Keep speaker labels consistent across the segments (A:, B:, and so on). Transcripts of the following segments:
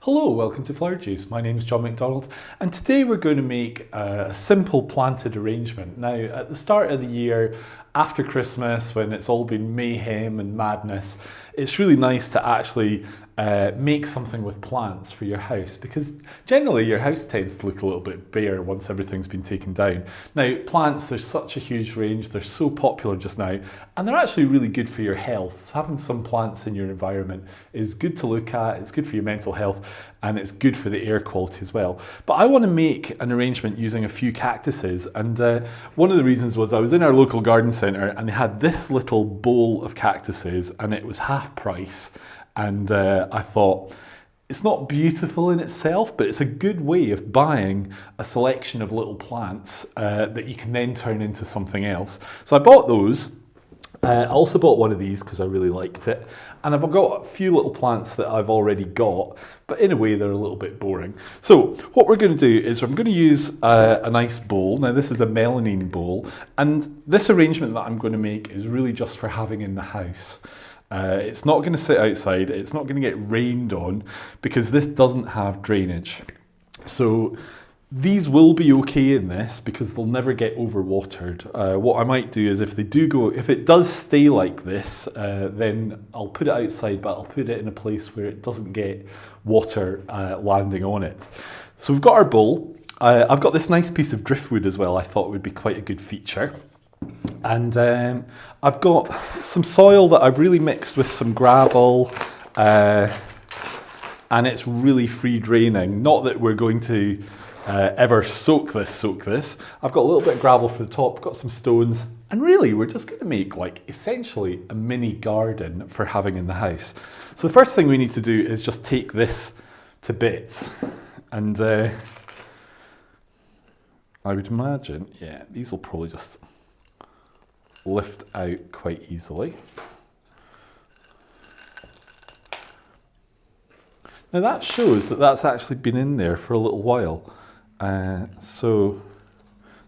A: Hello, welcome to Flower Juice. My name is John McDonald, and today we're going to make a simple planted arrangement. Now, at the start of the year, after Christmas, when it's all been mayhem and madness, it's really nice to actually make something with plants for your house, because generally your house tends to look a little bit bare once everything's been taken down. Now, plants, there's such a huge range, they're so popular just now, and they're actually really good for your health. Having some plants in your environment is good to look at, it's good for your mental health, and it's good for the air quality as well. But I want to make an arrangement using a few cactuses, and one of the reasons was I was in our local garden centre and they had this little bowl of cactuses and it was half price, and I thought, it's not beautiful in itself, but it's a good way of buying a selection of little plants that you can then turn into something else. So I bought those. I also bought one of these because I really liked it, and I've got a few little plants that I've already got, but in a way they're a little bit boring. So what we're going to do is I'm going to use a nice bowl. Now this is a melamine bowl, and this arrangement that I'm going to make is really just for having in the house. It's not going to sit outside, it's not going to get rained on because this doesn't have drainage. So these will be okay in this because they'll never get overwatered. What I might do is if it does stay like this, then I'll put it outside, but I'll put it in a place where it doesn't get water landing on it. So we've got our bowl. I've got this nice piece of driftwood as well. I thought would be quite a good feature. And I've got some soil that I've really mixed with some gravel, and it's really free draining. Not that we're going to ever soak this. I've got a little bit of gravel for the top, got some stones, and really we're just going to make like essentially a mini garden for having in the house. So the first thing we need to do is just take this to bits, and I would imagine, yeah, these will probably just lift out quite easily. Now that shows that that's actually been in there for a little while. So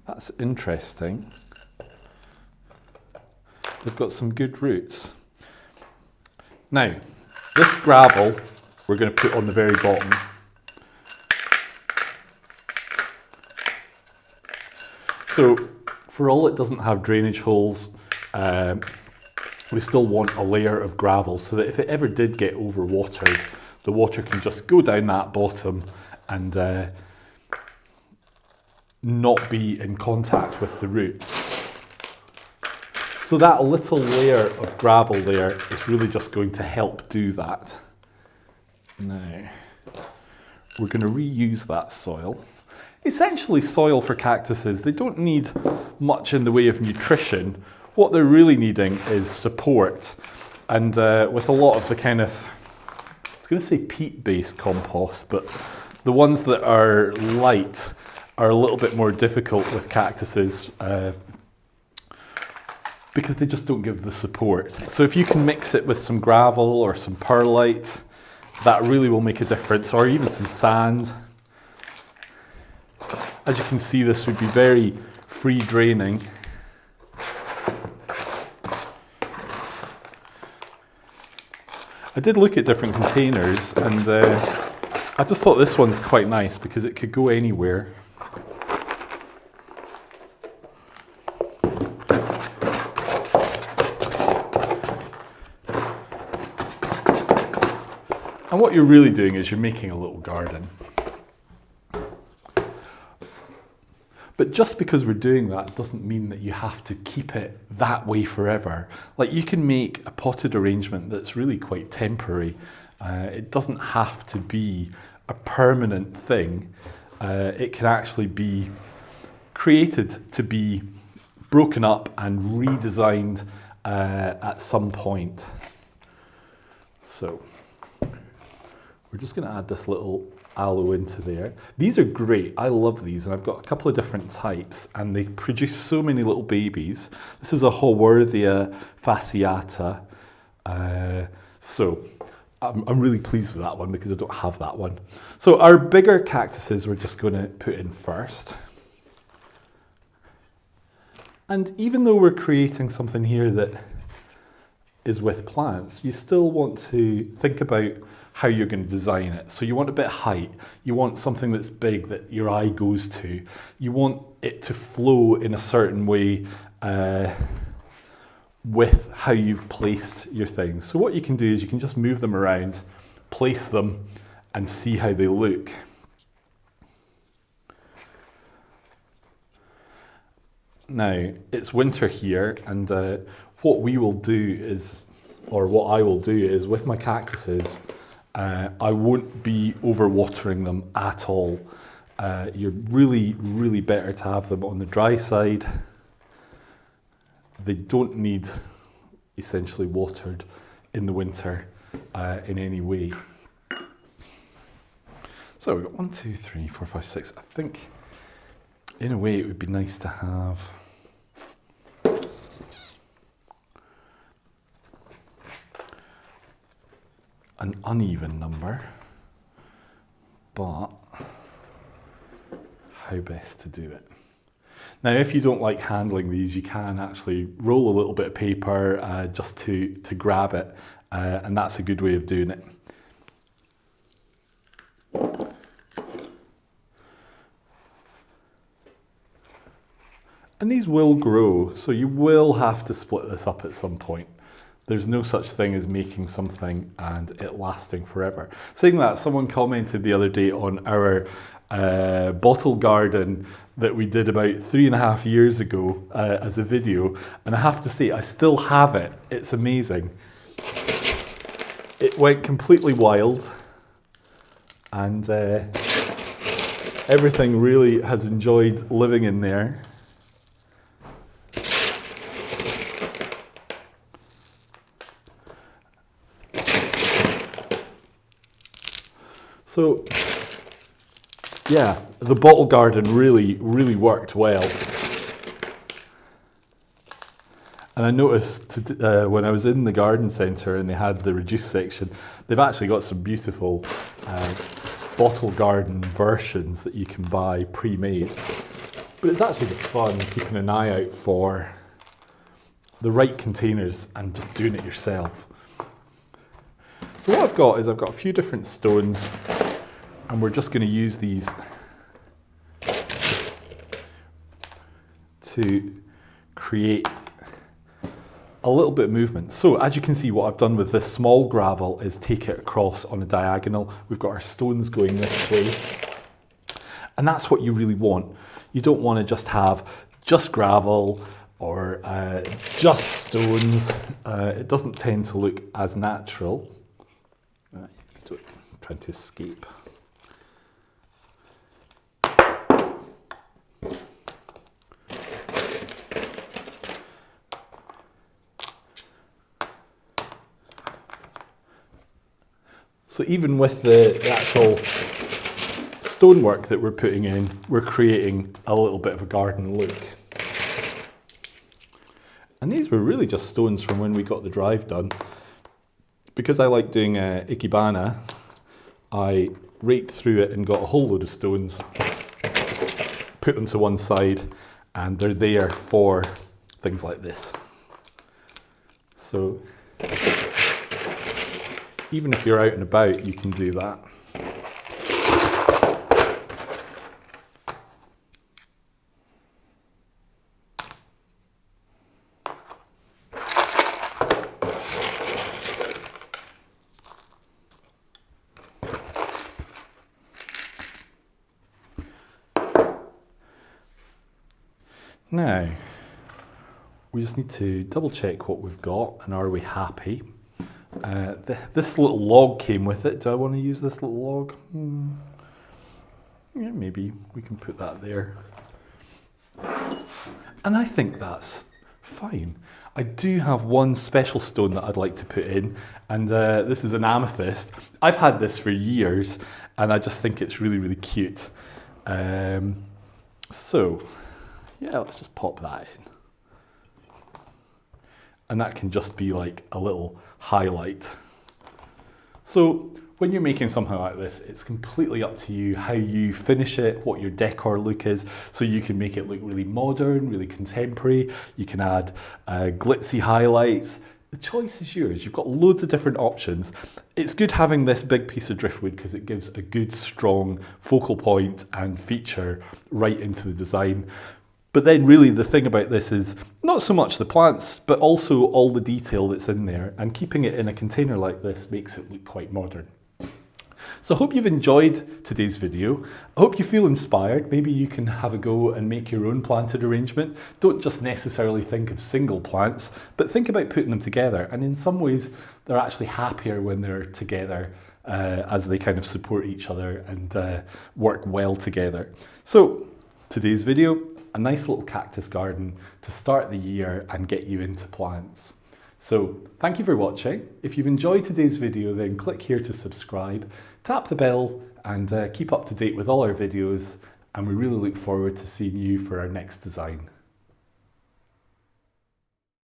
A: that's interesting. They've got some good roots. Now, this gravel we're going to put on the very bottom. So for all it doesn't have drainage holes, we still want a layer of gravel so that if it ever did get overwatered, the water can just go down that bottom and not be in contact with the roots. So that little layer of gravel there is really just going to help do that. Now, we're going to reuse that soil. Essentially, soil for cactuses, they don't need much in the way of nutrition. What they're really needing is support. And with a lot of the kind of, I was going to say peat-based compost, but the ones that are light are a little bit more difficult with cactuses because they just don't give the support. So if you can mix it with some gravel or some perlite, that really will make a difference, or even some sand. As you can see, this would be very free draining. I did look at different containers, and I just thought this one's quite nice because it could go anywhere. And what you're really doing is you're making a little garden. But just because we're doing that doesn't mean that you have to keep it that way forever. Like, you can make a potted arrangement that's really quite temporary. It doesn't have to be a permanent thing. It can actually be created to be broken up and redesigned at some point. So we're just going to add this little aloe into there. These are great. I love these, and I've got a couple of different types, and they produce so many little babies. This is a Haworthia fasciata. So I'm really pleased with that one because I don't have that one. So our bigger cactuses we're just going to put in first. And even though we're creating something here that is with plants, you still want to think about how you're going to design it. So you want a bit of height, you want something that's big that your eye goes to, you want it to flow in a certain way with how you've placed your things. So what you can do is you can just move them around, place them, and see how they look. Now, it's winter here, and what we will do is, or what I will do is, with my cactuses, I won't be overwatering them at all. You're really better to have them on the dry side. They don't need essentially watered in the winter in any way. So we've got 1, 2, 3, 4, 5, 6. I think in a way it would be nice to have an uneven number, but how best to do it? Now, if you don't like handling these, you can actually roll a little bit of paper just to grab it, and that's a good way of doing it. And these will grow, so you will have to split this up at some point. There's no such thing as making something and it lasting forever. Saying that, someone commented the other day on our bottle garden that we did about 3.5 years ago as a video, and I have to say, I still have it. It's amazing. It went completely wild, and everything really has enjoyed living in there. So, yeah, the bottle garden really worked well. And I noticed when I was in the garden centre and they had the reduced section, they've actually got some beautiful bottle garden versions that you can buy pre-made. But it's actually just fun keeping an eye out for the right containers and just doing it yourself. So what I've got is I've got a few different stones, and we're just going to use these to create a little bit of movement. So as you can see, what I've done with this small gravel is take it across on a diagonal. We've got our stones going this way, and that's what you really want. You don't want to just have just gravel or just stones. It doesn't tend to look as natural. Trying to escape. So even with the actual stonework that we're putting in, we're creating a little bit of a garden look. And these were really just stones from when we got the drive done. Because I like doing ikebana, I raked through it and got a whole load of stones, put them to one side, and they're there for things like this. So even if you're out and about, you can do that. Now, we just need to double check what we've got and are we happy. This little log came with it. Do I want to use this little log? Yeah, maybe we can put that there. And I think that's fine. I do have one special stone that I'd like to put in, and this is an amethyst. I've had this for years, and I just think it's really cute. So, yeah, let's just pop that in. And that can just be like a little highlight. So when you're making something like this, it's completely up to you how you finish it, what your decor look is. So you can make it look really modern, really contemporary. You can add glitzy highlights, the choice is yours. You've got loads of different options. It's good having this big piece of driftwood because it gives a good strong focal point and feature right into the design. But then really the thing about this is not so much the plants, but also all the detail that's in there, and keeping it in a container like this makes it look quite modern. So I hope you've enjoyed today's video. I hope you feel inspired. Maybe you can have a go and make your own planted arrangement. Don't just necessarily think of single plants, but think about putting them together. And in some ways, they're actually happier when they're together as they kind of support each other and work well together. So today's video, a nice little cactus garden to start the year and get you into plants. So thank you for watching. If you've enjoyed today's video, then click here to subscribe, tap the bell, and keep up to date with all our videos. And we really look forward to seeing you for our next design.